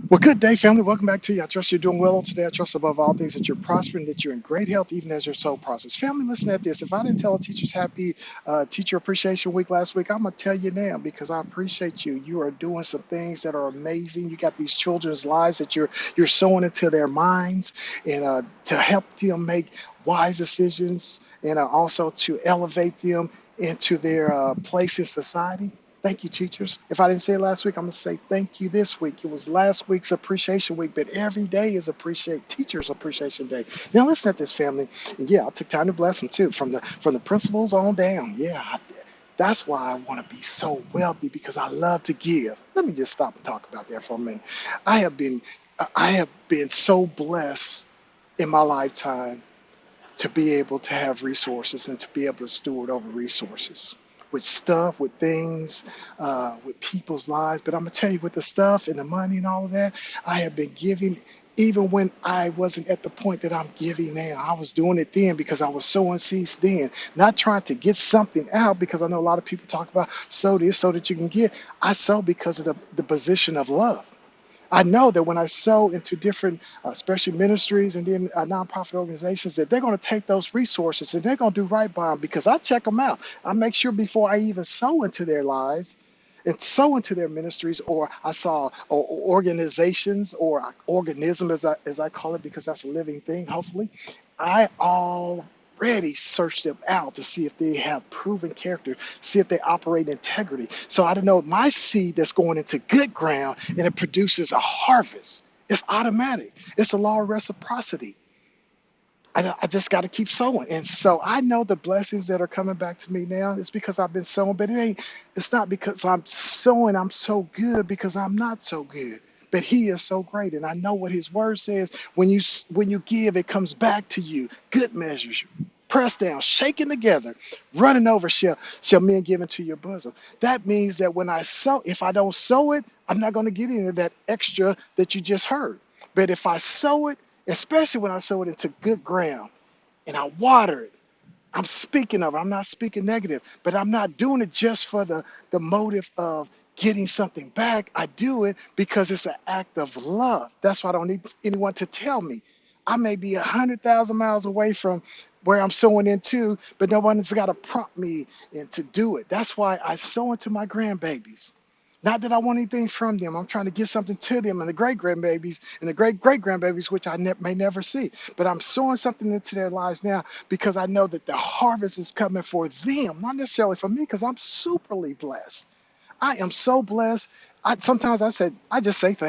Well, good day, family. Welcome back to you. I trust you're doing well on today. I trust above all things that you're prospering, that you're in great health, even as your soul prospers. Family, listen at this. If I didn't tell a teachers happy Teacher Appreciation Week last week, I'm going to tell you now because I appreciate you. You are doing some things that are amazing. You got these children's lives that you're sowing into their minds and to help them make wise decisions and also to elevate them into their place in society. Thank you, teachers. If I didn't say it last week, I'm going to say thank you this week. It was last week's Appreciation Week, but every day is Appreciate Teachers Appreciation Day. Now, listen at this, family. And yeah, I took time to bless them too, from the principals on down. Yeah, that's why I want to be so wealthy because I love to give. Let me just stop and talk about that for a minute. I have been, I have been so blessed in my lifetime to be able to have resources and to be able to steward over resources with stuff, with things, with people's lives. But I'm gonna tell you, with the stuff and the money and all of that, I have been giving even when I wasn't at the point that I'm giving now. I was doing it then because I was sowing seeds then, not trying to get something out because I know a lot of people talk about sow this so that you can get. I sow because of the position of love. I know that when I sow into different, especially ministries and then nonprofit organizations, that they're going to take those resources and they're going to do right by them because I check them out. I make sure before I even sow into their lives and sow into their ministries, or I saw or organizations or organism, as I call it, because that's a living thing, hopefully. I already search them out to see if they have proven character, see if they operate integrity. So I don't know my seed that's going into good ground and it produces a harvest. It's automatic. It's the law of reciprocity. I just got to keep sowing. And so I know the blessings that are coming back to me now. It's because I've been sowing, but it's not because I'm sowing, I'm so good because I'm not so good. But he is so great. And I know what his word says. When you give, it comes back to you. Good measures, pressed down, shaken together, running over shall men give into your bosom. That means that when I sow, if I don't sow it, I'm not going to get any of that extra that you just heard. But if I sow it, especially when I sow it into good ground and I water it. I'm speaking of it. I'm not speaking negative, but I'm not doing it just for the motive of getting something back. I do it because it's an act of love. That's why I don't need anyone to tell me. I may be 100,000 miles away from where I'm sowing into, but no one's got to prompt me and to do it. That's why I sow into my grandbabies. Not that I want anything from them. I'm trying to get something to them and the great grandbabies and the great great grandbabies, which I may never see. But I'm sowing something into their lives now because I know that the harvest is coming for them, not necessarily for me, because I'm superly blessed. I am so blessed. Sometimes I just say thank